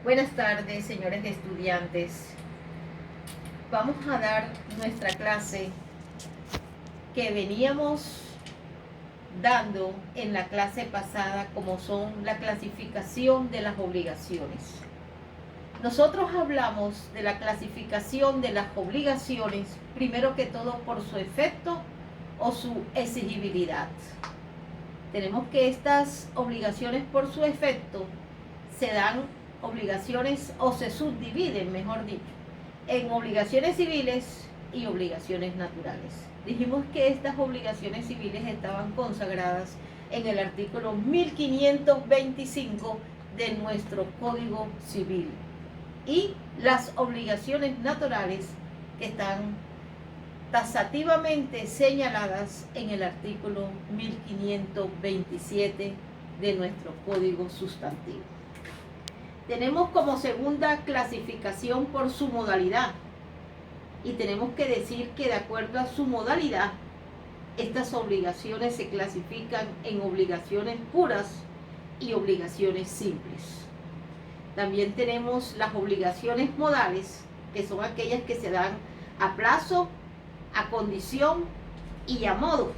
Buenas tardes, señores estudiantes. Vamos a dar nuestra clase que veníamos dando en la clase pasada, como son la clasificación de las obligaciones. Nosotros hablamos de la clasificación de las obligaciones, primero que todo por su efecto o su exigibilidad. Tenemos que estas obligaciones por su efecto se dan obligaciones o se subdividen, mejor dicho, en obligaciones civiles y obligaciones naturales. Dijimos que estas obligaciones civiles estaban consagradas en el artículo 1525 de nuestro Código Civil y las obligaciones naturales que están taxativamente señaladas en el artículo 1527 de nuestro Código Sustantivo. Tenemos como segunda clasificación por su modalidad y tenemos que decir que de acuerdo a su modalidad estas obligaciones se clasifican en obligaciones puras y obligaciones simples. También tenemos las obligaciones modales, que son aquellas que se dan a plazo, a condición y a modo.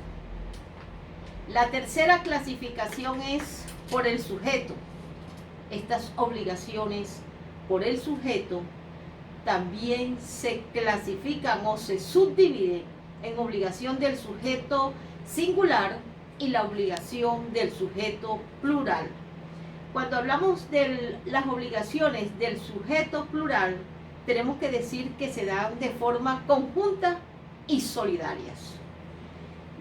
La tercera clasificación es por el sujeto. Estas obligaciones por el sujeto también se clasifican o se subdividen en obligación del sujeto singular y la obligación del sujeto plural. Cuando hablamos de las obligaciones del sujeto plural, tenemos que decir que se dan de forma conjunta y solidarias.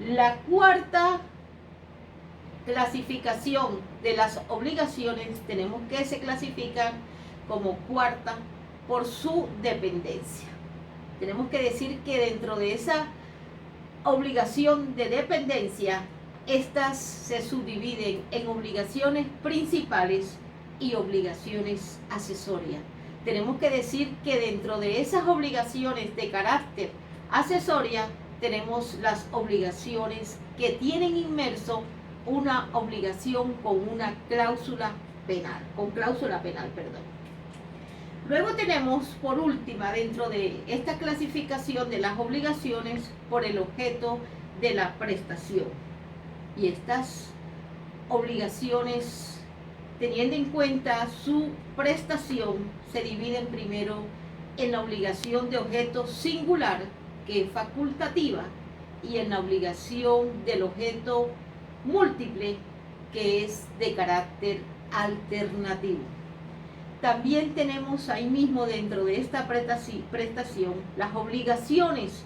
La cuarta clasificación de las obligaciones tenemos que se clasifican como cuarta por su dependencia. Tenemos que decir que dentro de esa obligación de dependencia, estas se subdividen en obligaciones principales y obligaciones accesorias. Tenemos que decir que dentro de esas obligaciones de carácter accesoria tenemos las obligaciones que tienen inmerso una obligación con una cláusula penal, perdón. Luego tenemos por última dentro de esta clasificación de las obligaciones por el objeto de la prestación. Y estas obligaciones, teniendo en cuenta su prestación, se dividen primero en la obligación de objeto singular, que es facultativa, y en la obligación del objeto múltiple, que es de carácter alternativo. También tenemos ahí mismo dentro de esta prestación las obligaciones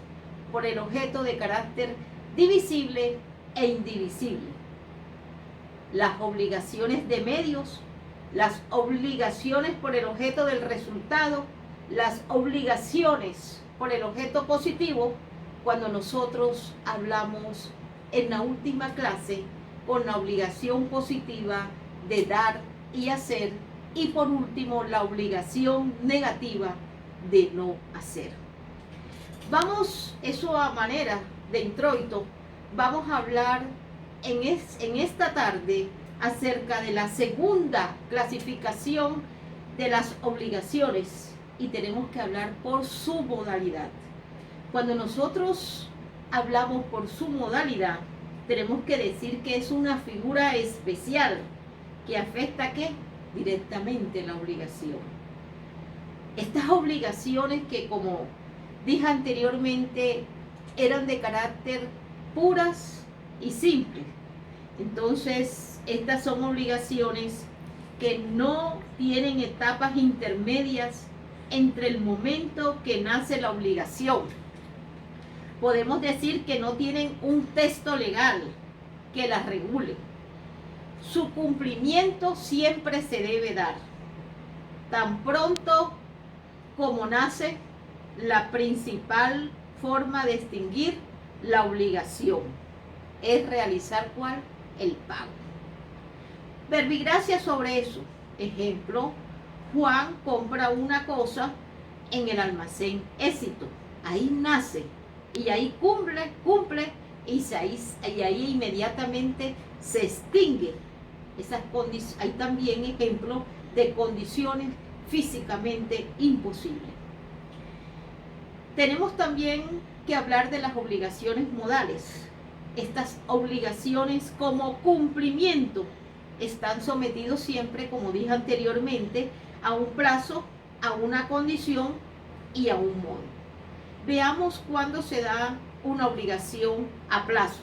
por el objeto de carácter divisible e indivisible, las obligaciones de medios, las obligaciones por el objeto del resultado, las obligaciones por el objeto positivo, cuando nosotros hablamos en la última clase con la obligación positiva de dar y hacer, y por último la obligación negativa de no hacer. Vamos, eso a manera de introito, vamos a hablar en esta tarde acerca de la segunda clasificación de las obligaciones y tenemos que hablar por su modalidad. Cuando nosotros hablamos por su modalidad, tenemos que decir que es una figura especial que afecta ¿a qué? Directamente la obligación. Estas obligaciones que, como dije anteriormente, eran de carácter puras y simples. Entonces, estas son obligaciones que no tienen etapas intermedias entre el momento que nace la obligación. Podemos decir que no tienen un texto legal que las regule. Su cumplimiento siempre se debe dar. Tan pronto como nace, la principal forma de extinguir la obligación es realizar ¿cuál? El pago. Verbigracia sobre eso. Ejemplo, Juan compra una cosa en el almacén Éxito. Ahí nace. Y ahí cumple y ahí inmediatamente se extingue. Hay también ejemplos de condiciones físicamente imposible. Tenemos también que hablar de las obligaciones modales. Estas obligaciones como cumplimiento están sometidos siempre, como dije anteriormente, a un plazo, a una condición y a un modo. Veamos cuándo se da una obligación a plazo.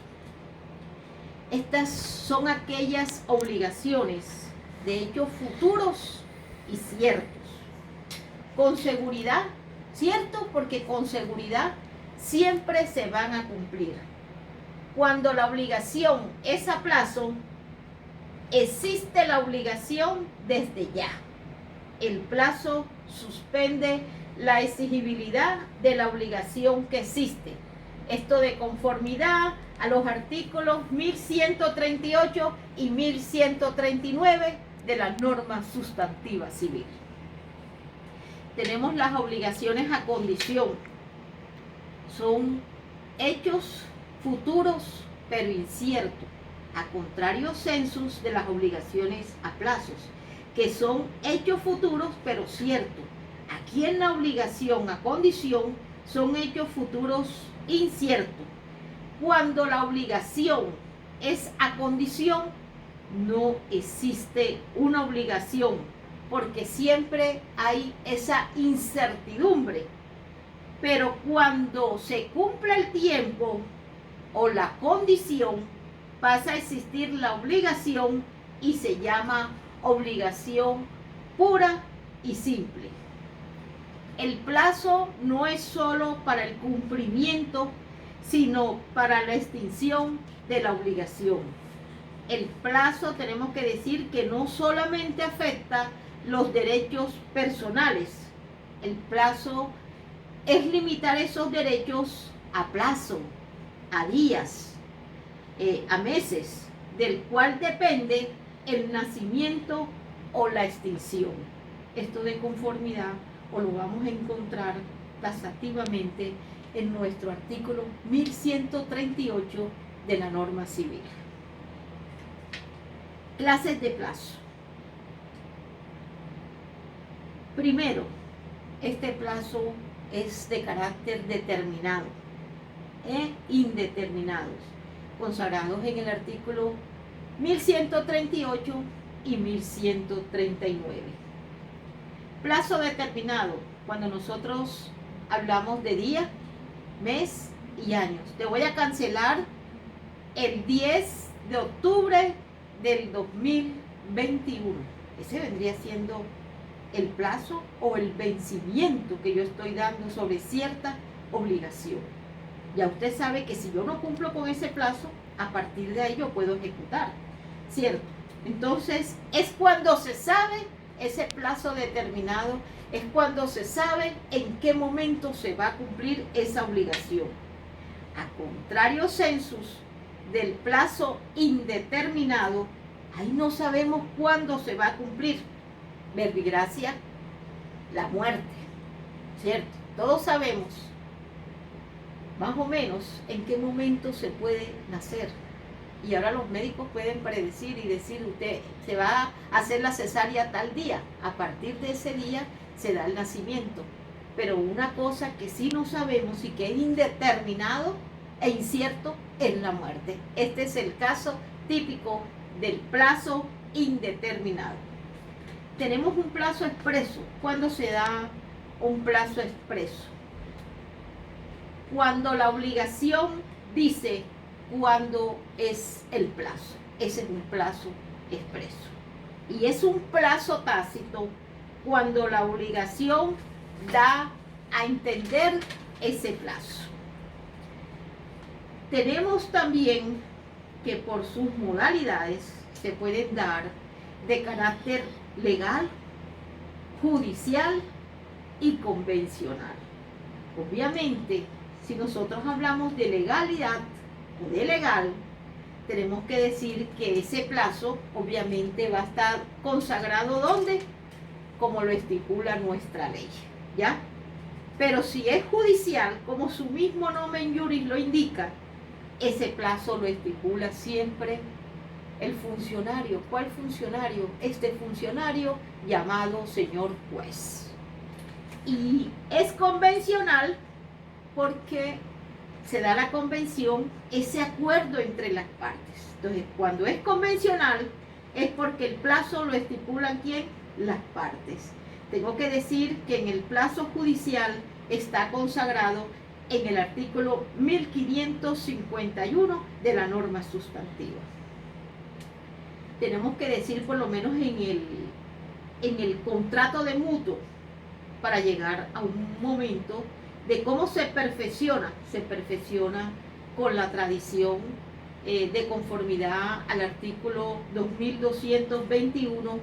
Estas son aquellas obligaciones de hechos futuros y ciertos. Con seguridad, cierto, porque con seguridad siempre se van a cumplir. Cuando la obligación es a plazo, existe la obligación desde ya. El plazo suspende la exigibilidad de la obligación que existe. Esto de conformidad a los artículos 1138 y 1139 de la norma sustantiva civil. Tenemos las obligaciones a condición. Son hechos futuros pero inciertos, a contrario sensus de las obligaciones a plazos, que son hechos futuros pero ciertos. Aquí en la obligación a condición son hechos futuros inciertos. Cuando la obligación es a condición, no existe una obligación, porque siempre hay esa incertidumbre. Pero cuando se cumple el tiempo o la condición, pasa a existir la obligación y se llama obligación pura y simple. El plazo no es solo para el cumplimiento, sino para la extinción de la obligación. El plazo, tenemos que decir que no solamente afecta los derechos personales. El plazo es limitar esos derechos a plazo, a días, a meses, del cual depende el nacimiento o la extinción. Esto de conformidad o lo vamos a encontrar taxativamente en nuestro artículo 1138 de la norma civil. Clases de plazo. Primero, este plazo es de carácter determinado e indeterminados, consagrados en el artículo 1138 y 1139. Plazo determinado, cuando nosotros hablamos de día, mes y años. Te voy a cancelar el 10 de octubre del 2021. Ese vendría siendo el plazo o el vencimiento que yo estoy dando sobre cierta obligación. Ya usted sabe que si yo no cumplo con ese plazo, a partir de ahí yo puedo ejecutar, ¿cierto? Entonces, es cuando se sabe ese plazo determinado, es cuando se sabe en qué momento se va a cumplir esa obligación. A contrario sensus del plazo indeterminado, ahí no sabemos cuándo se va a cumplir. Verbigracia, la muerte, ¿cierto? Todos sabemos más o menos en qué momento se puede nacer. Y ahora los médicos pueden predecir y decir, usted se va a hacer la cesárea tal día. A partir de ese día se da el nacimiento. Pero una cosa que sí no sabemos y que es indeterminado e incierto es la muerte. Este es el caso típico del plazo indeterminado. Tenemos un plazo expreso. ¿Cuándo se da un plazo expreso? Cuando la obligación dice cuándo es el plazo. Ese es un plazo expreso. Y es un plazo tácito cuando la obligación da a entender ese plazo. Tenemos también que por sus modalidades se pueden dar de carácter legal, judicial y convencional. Obviamente, si nosotros hablamos de legalidad o de legal, tenemos que decir que ese plazo obviamente va a estar consagrado ¿dónde? Como lo estipula nuestra ley, ¿ya? Pero si es judicial, como su mismo nomen juris lo indica, ese plazo lo estipula siempre El funcionario, ¿cuál funcionario? Este funcionario llamado señor juez. Y es convencional porque se da la convención, ese acuerdo entre las partes. Entonces, cuando es convencional, es porque el plazo lo estipulan ¿quién? Las partes. Tengo que decir que en el plazo judicial está consagrado en el artículo 1551 de la norma sustantiva. Tenemos que decir por lo menos en el contrato de mutuo para llegar a un momento de cómo se perfecciona con la tradición de conformidad al artículo 2221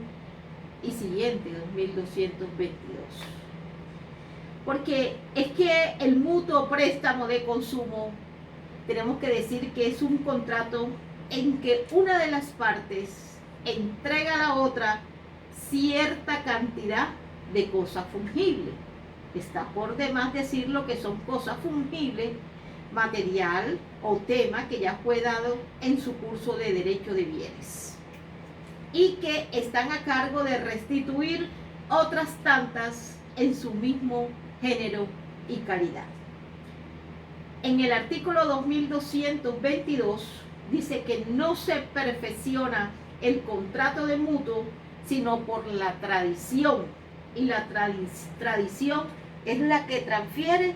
y siguiente, 2222. Porque es que el mutuo préstamo de consumo, tenemos que decir que es un contrato en que una de las partes entrega a la otra cierta cantidad de cosas fungibles. Está por demás decir lo que son cosas fungibles, material o tema que ya fue dado en su curso de derecho de bienes y que están a cargo de restituir otras tantas en su mismo género y calidad. En el artículo 2222 dice que no se perfecciona el contrato de mutuo sino por la tradición, y la tradición es la que transfiere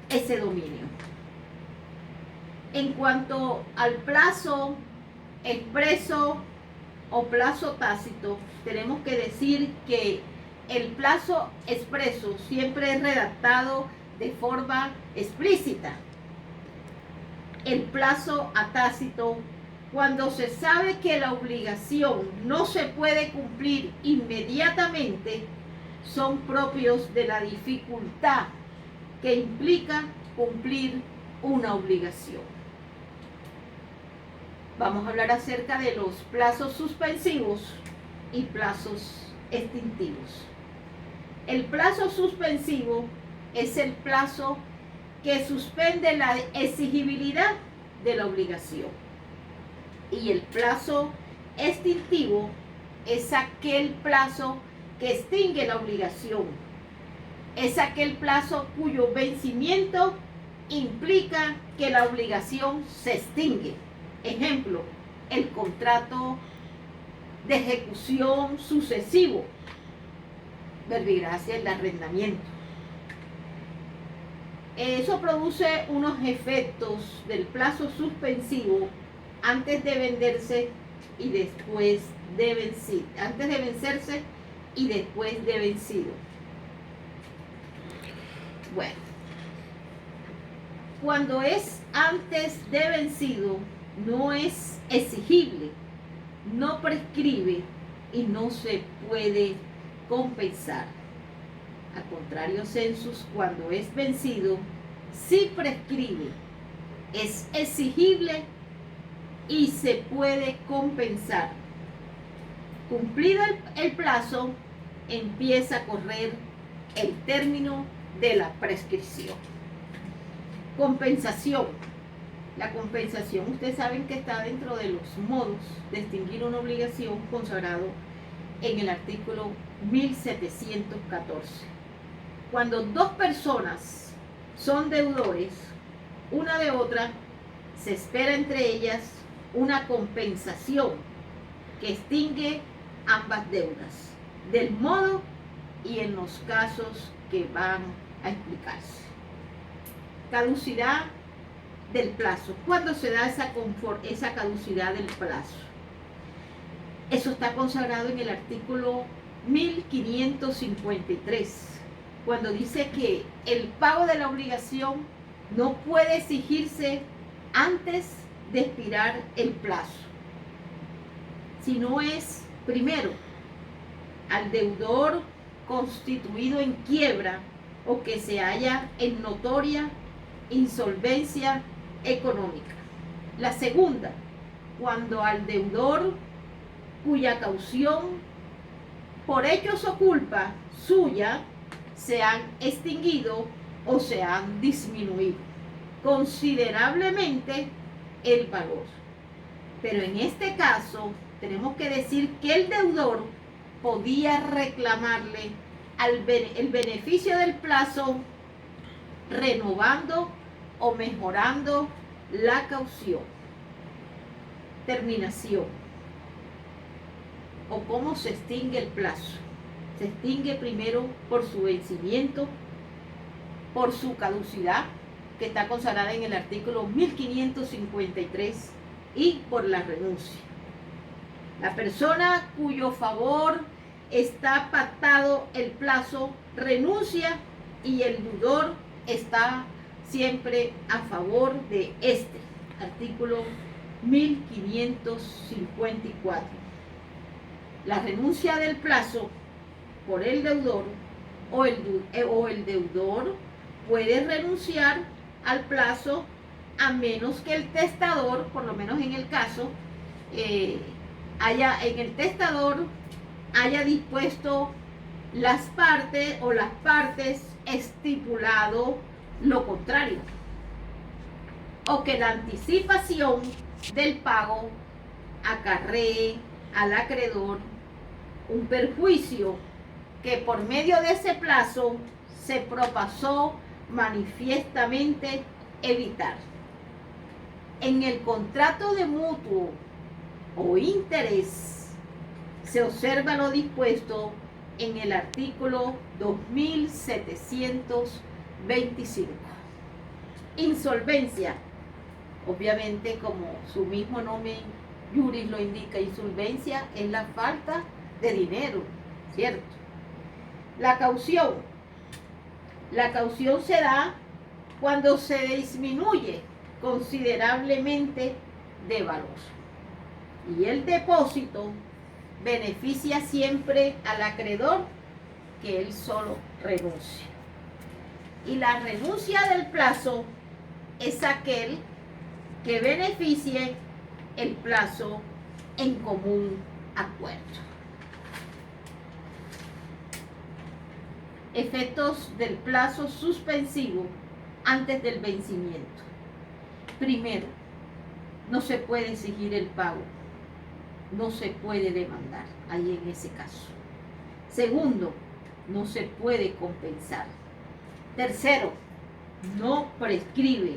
ese dominio. En cuanto al plazo expreso o plazo tácito, tenemos que decir que el plazo expreso siempre es redactado de forma explícita. El plazo atácito, cuando se sabe que la obligación no se puede cumplir inmediatamente, son propios de la dificultad que implica cumplir una obligación. Vamos a hablar acerca de los plazos suspensivos y plazos extintivos. El plazo suspensivo es el plazo que suspende la exigibilidad de la obligación. Y el plazo extintivo es aquel plazo que extingue la obligación. Es aquel plazo cuyo vencimiento implica que la obligación se extingue. Ejemplo, el contrato de ejecución sucesivo, verbigracia el arrendamiento. Eso produce unos efectos del plazo suspensivo antes de venderse y después de vencido, antes de vencerse y después de vencido. Bueno, cuando es antes de vencido, no es exigible, no prescribe y no se puede compensar. Al contrario, census, cuando es vencido, sí prescribe, es exigible y se puede compensar. Cumplido el plazo, empieza a correr el término de la prescripción. Compensación. La compensación, ustedes saben que está dentro de los modos de extinguir una obligación consagrado en el artículo 1714. Cuando dos personas son deudores, una de otra, se espera entre ellas una compensación que extingue ambas deudas, del modo y en los casos que van a explicarse. Caducidad del plazo. ¿Cuándo se da esa caducidad del plazo? Eso está consagrado en el artículo 1553, cuando dice que el pago de la obligación no puede exigirse antes de expirar el plazo, si no es, primero, al deudor constituido en quiebra o que se halla en notoria insolvencia económica. La segunda, cuando al deudor cuya caución por hechos o culpa suya se han extinguido o se han disminuido considerablemente el valor. Pero en este caso, tenemos que decir que el deudor podía reclamarle el beneficio del plazo renovando o mejorando la caución. Terminación. O cómo se extingue el plazo. Se extingue primero por su vencimiento, por su caducidad, que está consagrada en el artículo 1553, y por la renuncia. La persona cuyo favor está pactado el plazo renuncia y el deudor está siempre a favor de este. Artículo 1554. La renuncia del plazo por el deudor o el deudor puede renunciar al plazo a menos que el testador, por lo menos en el caso, el testador haya dispuesto las partes estipulado lo contrario, o que la anticipación del pago acarree al acreedor un perjuicio que por medio de ese plazo se propasó manifiestamente evitar. En el contrato de mutuo o interés se observa lo dispuesto en el artículo 2725. Insolvencia. Obviamente, como su mismo nombre juris lo indica, insolvencia es la falta de dinero, ¿cierto? La caución. La caución se da cuando se disminuye considerablemente de valor. Y el depósito beneficia siempre al acreedor que él solo renuncia. Y la renuncia del plazo es aquel que beneficie el plazo en común acuerdo. Efectos del plazo suspensivo antes del vencimiento. Primero, no se puede exigir el pago, no se puede demandar ahí en ese caso. Segundo, no se puede compensar. Tercero, no prescribe.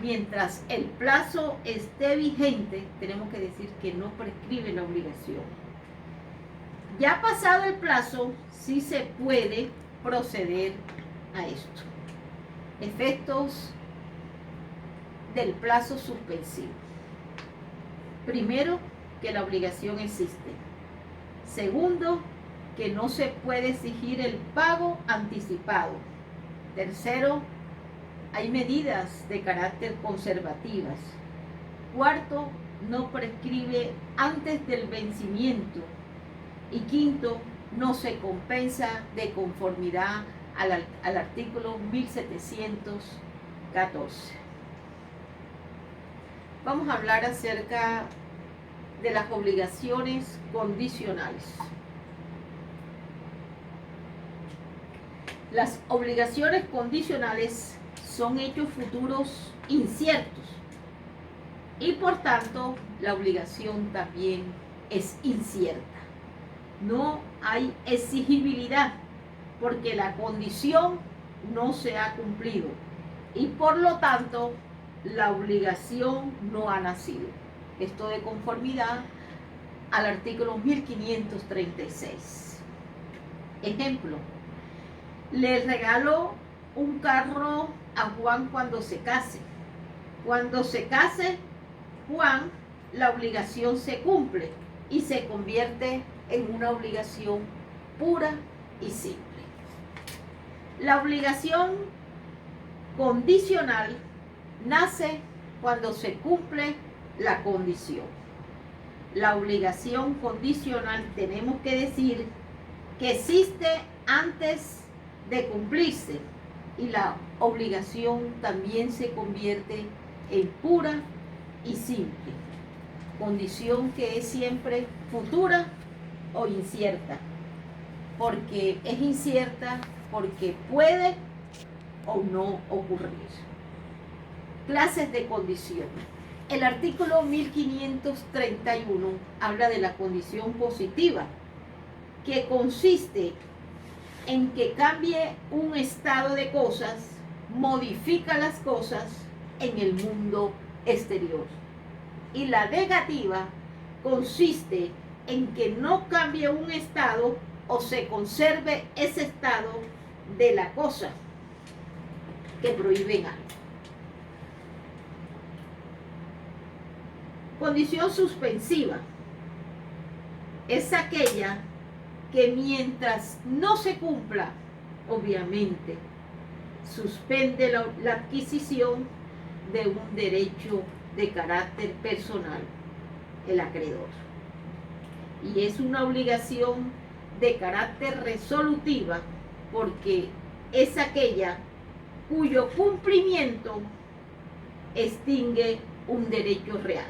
Mientras el plazo esté vigente, tenemos que decir que no prescribe la obligación. Ya pasado el plazo, sí se puede proceder a esto. Efectos del plazo suspensivo. Primero, que la obligación existe. Segundo, que no se puede exigir el pago anticipado. Tercero, hay medidas de carácter conservativas. Cuarto, no prescribe antes del vencimiento. Y quinto, no se compensa de conformidad al artículo 1714. Vamos a hablar acerca de las obligaciones condicionales. Las obligaciones condicionales son hechos futuros inciertos y por tanto la obligación también es incierta. No hay exigibilidad porque la condición no se ha cumplido y por lo tanto la obligación no ha nacido. Esto de conformidad al artículo 1536. Ejemplo, le regaló un carro a Juan cuando se case. Cuando se case Juan, la obligación se cumple y se convierte en una obligación pura y simple. La obligación condicional nace cuando se cumple la condición. La obligación condicional tenemos que decir que existe antes de cumplirse y la obligación también se convierte en pura y simple. Condición que es siempre futura o incierta, porque es incierta porque puede o no ocurrir. Clases de condición. El artículo 1531 habla de la condición positiva, que consiste en que cambie un estado de cosas, modifica las cosas en el mundo exterior. Y la negativa consiste en que no cambie un estado o se conserve ese estado de la cosa que prohíben algo. Condición suspensiva es aquella que mientras no se cumpla, obviamente, suspende la adquisición de un derecho de carácter personal, el acreedor. Y es una obligación de carácter resolutiva porque es aquella cuyo cumplimiento extingue un derecho real.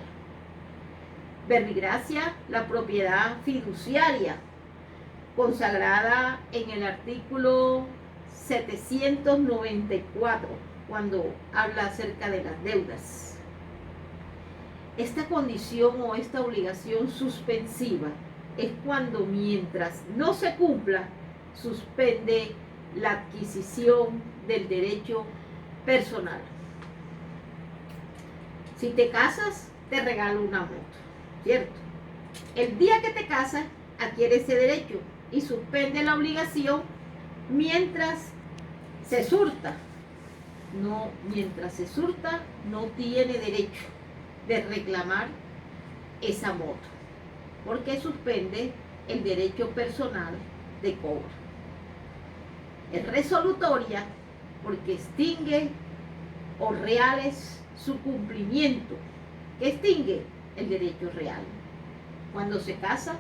Verbigracia, la propiedad fiduciaria, consagrada en el artículo 794, cuando habla acerca de las deudas. Esta condición o esta obligación suspensiva es cuando mientras no se cumpla, suspende la adquisición del derecho personal. Si te casas, te regalo una moto, ¿cierto? El día que te casas, adquiere ese derecho y suspende la obligación mientras se surta. No, mientras se surta, no tiene derecho de reclamar esa moto, porque suspende el derecho personal de cobro. Es resolutoria porque extingue o reales su cumplimiento, que extingue el derecho real cuando se casa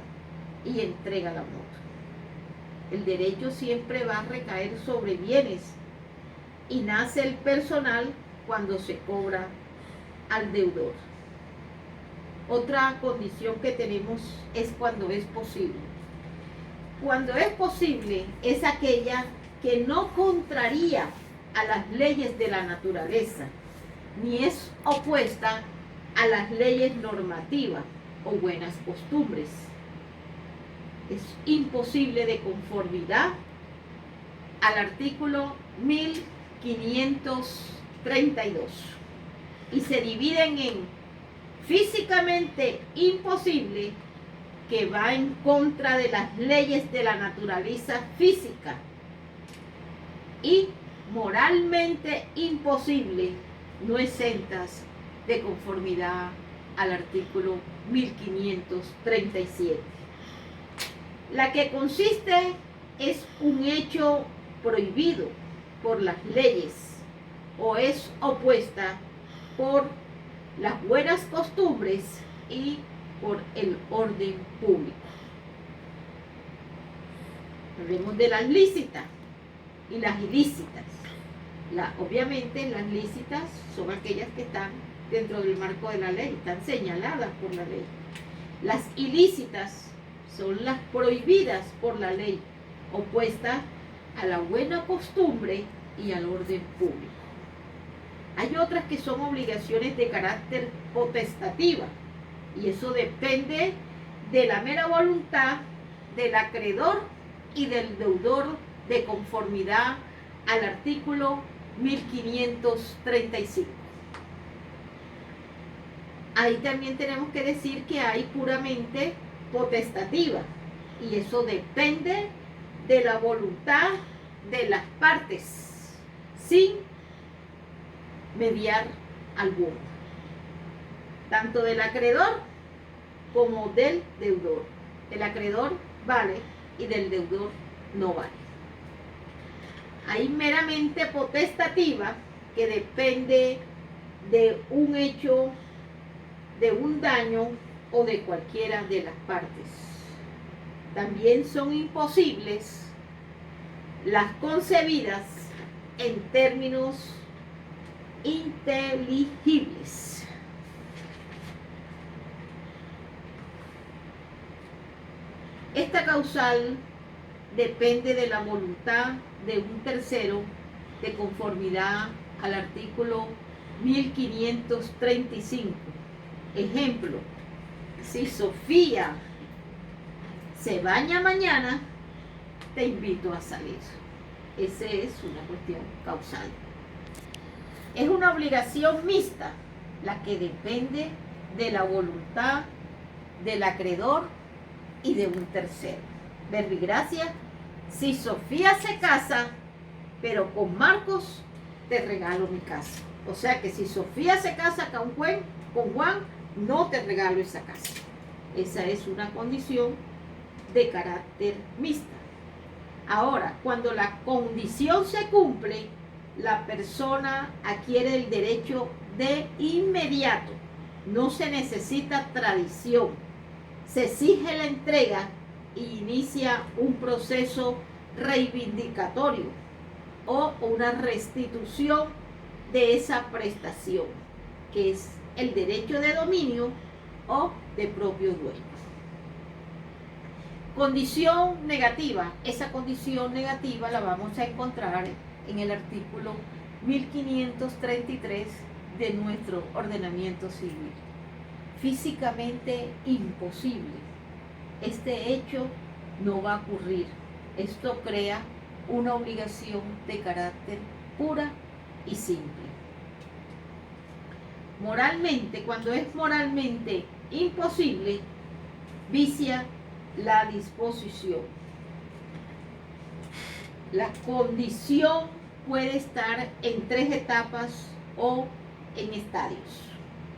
y entrega la moto. El derecho siempre va a recaer sobre bienes y nace el personal cuando se cobra al deudor. Otra condición que tenemos es cuando es posible. Cuando es posible es aquella que no contraría a las leyes de la naturaleza, ni es opuesta a las leyes normativas o buenas costumbres. Es imposible de conformidad al artículo 1532 y se dividen en físicamente imposible, que va en contra de las leyes de la naturaleza física, y moralmente imposible, no exentas de conformidad al artículo 1537. La que consiste es un hecho prohibido por las leyes o es opuesta por las buenas costumbres y por el orden público. Hablemos de las lícitas y las ilícitas. Obviamente las lícitas son aquellas que están dentro del marco de la ley, están señaladas por la ley. Las ilícitas son las prohibidas por la ley, opuestas a la buena costumbre y al orden público. Hay otras que son obligaciones de carácter potestativa, y eso depende de la mera voluntad del acreedor y del deudor, de conformidad al artículo 1535. Ahí también tenemos que decir que hay puramente potestativa, y eso depende de la voluntad de las partes, sin mediar alguno, tanto del acreedor como del deudor. El acreedor vale y del deudor no vale. Hay meramente potestativa, que depende de un hecho, de un daño o de cualquiera de las partes. También son imposibles las concebidas en términos inteligibles. Esta causal depende de la voluntad de un tercero, de conformidad al artículo 1535, Ejemplo, si Sofía se baña mañana, te invito a salir. Esa es una cuestión causal. Es una obligación mixta, la que depende de la voluntad del acreedor y de un tercero. Verbigracia, si Sofía se casa, pero con Marcos, te regalo mi casa. O sea que si Sofía se casa con Juan, no te regalo esa casa. Esa es una condición de carácter mixta. Ahora, cuando la condición se cumple, la persona adquiere el derecho de inmediato. No se necesita tradición. Se exige la entrega y inicia un proceso reivindicatorio o una restitución de esa prestación, que es el derecho de dominio o de propio dueño. Condición negativa. Esa condición negativa la vamos a encontrar en el artículo 1533 de nuestro ordenamiento civil. Físicamente imposible. Este hecho no va a ocurrir. Esto crea una obligación de carácter pura y simple. Moralmente, cuando es moralmente imposible, vicia la disposición. La condición puede estar en 3 etapas o en estadios.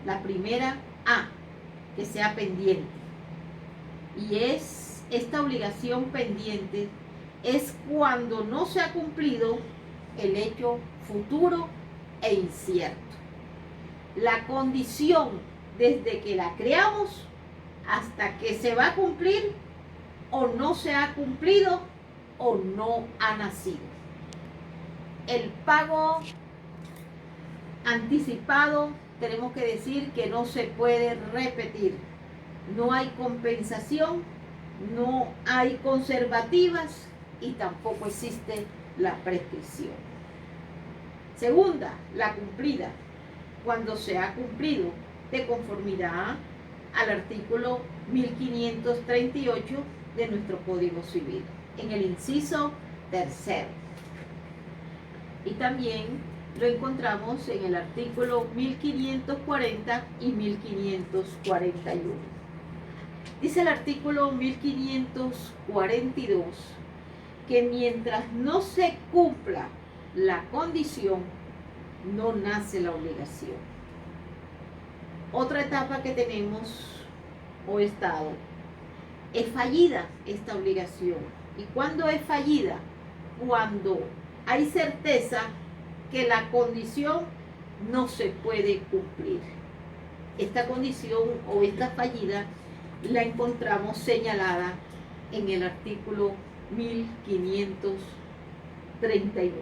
La primera, A, que sea pendiente. Y esta obligación pendiente es cuando no se ha cumplido el hecho futuro e incierto. La condición desde que la creamos hasta que se va a cumplir o no se ha cumplido o no ha nacido. El pago anticipado tenemos que decir que no se puede repetir. No hay compensación, no hay conservativas y tampoco existe la prescripción. Segunda, la cumplida. Cuando se ha cumplido de conformidad al artículo 1538 de nuestro Código Civil, en el inciso tercero. Y también lo encontramos en el artículo 1540 y 1541. Dice el artículo 1542 que mientras no se cumpla la condición, no nace la obligación. Otra etapa que tenemos o estado, es fallida esta obligación. ¿Y cuándo es fallida? Cuando hay certeza que la condición no se puede cumplir. Esta condición o esta fallida la encontramos señalada en el artículo 1532.